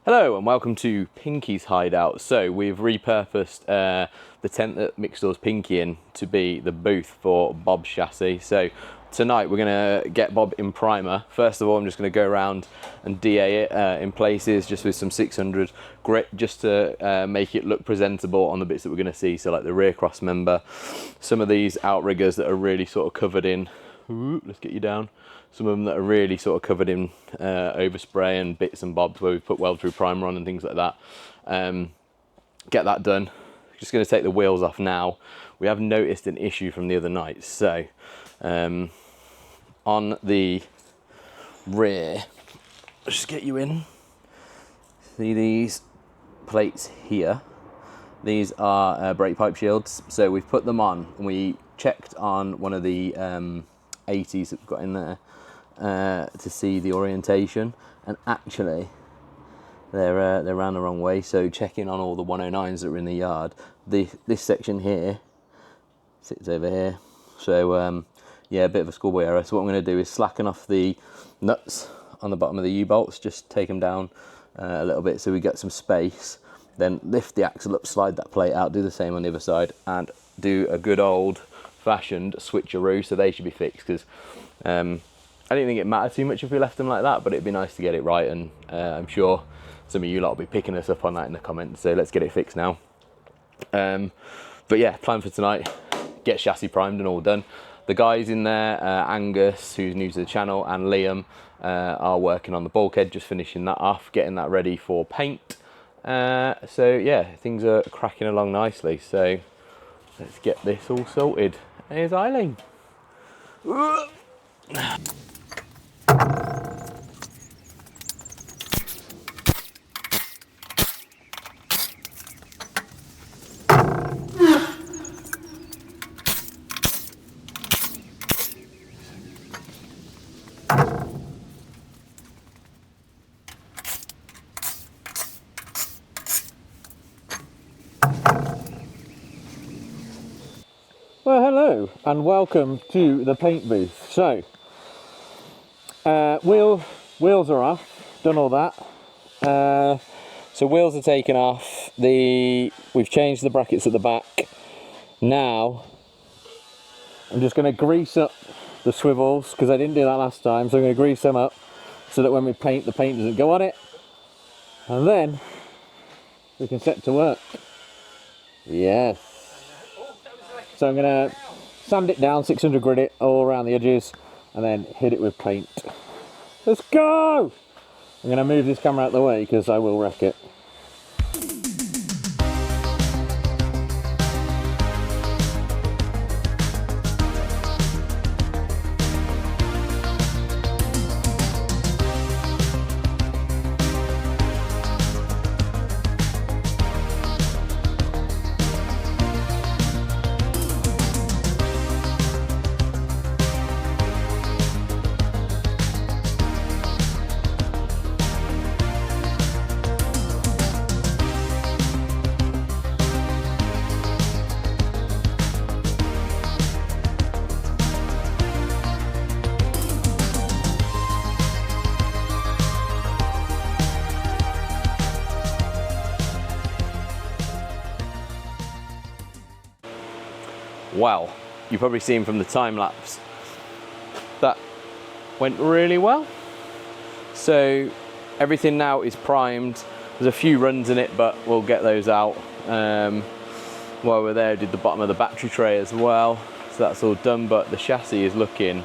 Hello and welcome to Pinky's Hideout. So we've repurposed the tent that Mick stores Pinky in to be the booth for Bob's chassis. So tonight we're going to get Bob in primer. First of all, I'm just going to go around and DA it in places just with some 600 grit just to make it look presentable on the bits that we're going to see. So like the rear cross member, some of these outriggers that are really sort of covered in, ooh, let's get you down. Some of them that are really sort of covered in overspray and bits and bobs where we've put weld-through primer on and things like that. Get that done. Just going to take the wheels off now. We have noticed an issue from the other night. So on the rear, let's just get you in. See these plates here? These are brake pipe shields. So we've put them on and we checked on one of the 80s that we've got in there to see the orientation, and actually they're ran the wrong way. So checking on all the 109s that are in the yard, this section here sits over here. So yeah, a bit of a schoolboy error. So what I'm going to do is slacken off the nuts on the bottom of the U-bolts, just take them down a little bit so we get some space, then lift the axle up, slide that plate out, do the same on the other side, and do a good old fashioned switcheroo. So they should be fixed, because I didn't think it mattered too much if we left them like that, but it'd be nice to get it right, and I'm sure some of you lot will be picking us up on that in the comments, so let's get it fixed now. But yeah, plan for tonight, get chassis primed and all done. The guys in there, Angus, who's new to the channel, and Liam are working on the bulkhead, just finishing that off, getting that ready for paint. So yeah, things are cracking along nicely, so let's get this all sorted. Here's Eileen. Well, hello and welcome to the paint booth. So, wheels are off, done all that. So wheels are taken off. We've changed the brackets at the back. Now, I'm just going to grease up the swivels because I didn't do that last time. So I'm going to grease them up so that when we paint, the paint doesn't go on it, and then we can set to work. Yes. So I'm going to sand it down, 600 grit it all around the edges, and then hit it with paint. Let's go! I'm going to move this camera out of the way because I will wreck it. Wow, you've probably seen from the time lapse that went really well. So everything now is primed. There's a few runs in it, but we'll get those out. While we're there, did the bottom of the battery tray as well, so that's all done. But the chassis is looking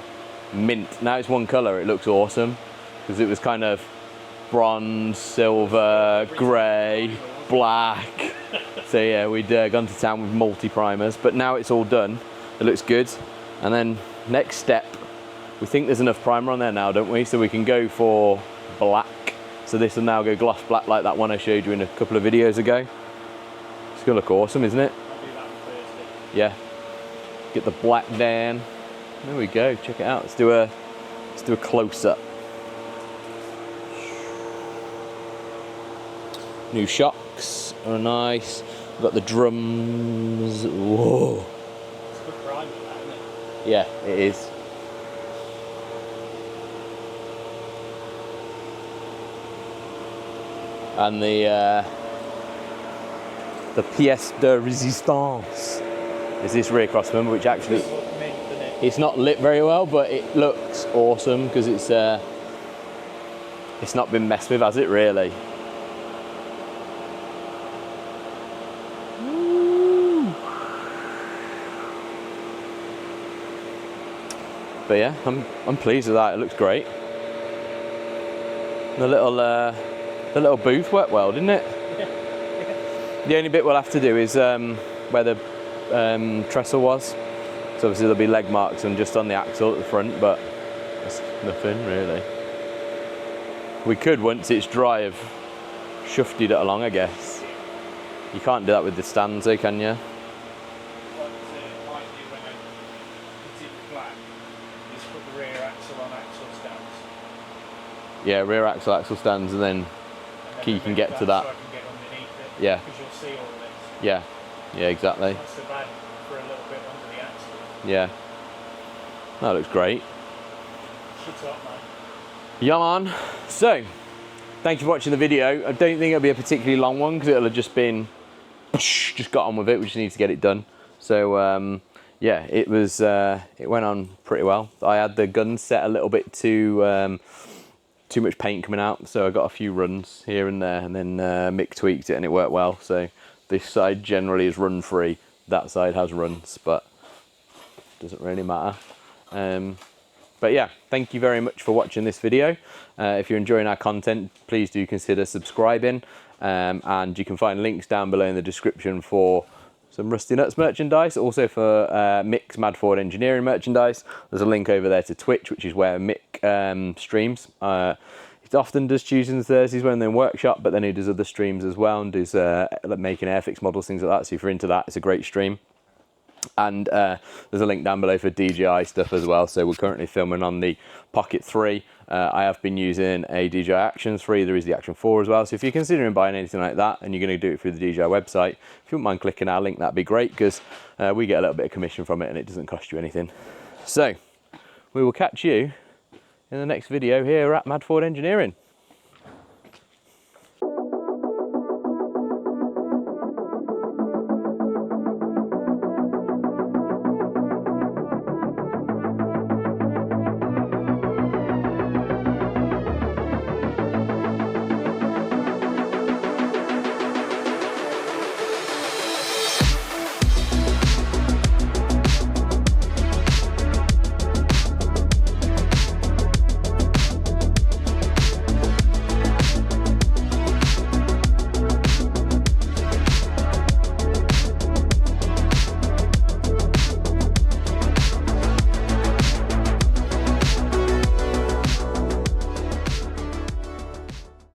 mint. Now it's one colour, it looks awesome, because it was kind of bronze, silver, grey, black. So yeah, we'd gone to town with multi-primers, but now it's all done. It looks good. And then next step, we think there's enough primer on there now, don't we? So we can go for black. So this will now go gloss black like that one I showed you in a couple of videos ago. It's gonna look awesome, isn't it? I'll do that on Thursday. Yeah. Get the black down. There we go, check it out. Let's do a close-up. New shocks are nice. We've got the drums. Whoa. It's a good primer, that, isn't it? Yeah, it is. And the pièce de résistance is this rear cross member, which actually it's not lit very well, but it looks awesome because it's not been messed with, has it really? But yeah, I'm pleased with that. It looks great. The little booth worked well, didn't it? The only bit we'll have to do is where the trestle was. So obviously there'll be leg marks and just on the axle at the front, but that's nothing really. We could, once it's dry, have shufted it along, I guess. You can't do that with the stands though, can you? Yeah, rear axle stands, and then you can get to that. So I can get underneath it. Yeah. Because you'll see all this. Yeah, yeah, exactly. Not so bad for a little bit under the axle. Yeah, that looks great. Shut up, man. Yeah, man. So, thank you for watching the video. I don't think it'll be a particularly long one because it'll have just been, just got on with it. We just need to get it done. So, yeah, it went on pretty well. I had the gun set a little bit too much paint coming out, so I got a few runs here and there, and then Mick tweaked it and it worked well. So this side generally is run free, that side has runs, but doesn't really matter. But yeah, thank you very much for watching this video. If you're enjoying our content, please do consider subscribing, and you can find links down below in the description for some Rusty Nuts merchandise, also for Mick's Mad Forward Engineering merchandise. There's a link over there to Twitch, which is where Mick streams. He often does Tuesdays and Thursdays when they're in workshop, but then he does other streams as well, and does making Airfix models, things like that. So if you're into that, it's a great stream. And there's a link down below for DJI stuff as well. So we're currently filming on the Pocket 3. I have been using a DJI Action 3. There is the Action 4 as well. So if you're considering buying anything like that and you're going to do it through the DJI website, if you wouldn't mind clicking our link, that'd be great, because we get a little bit of commission from it and it doesn't cost you anything. So we will catch you in the next video here at Mad Forward Engineering.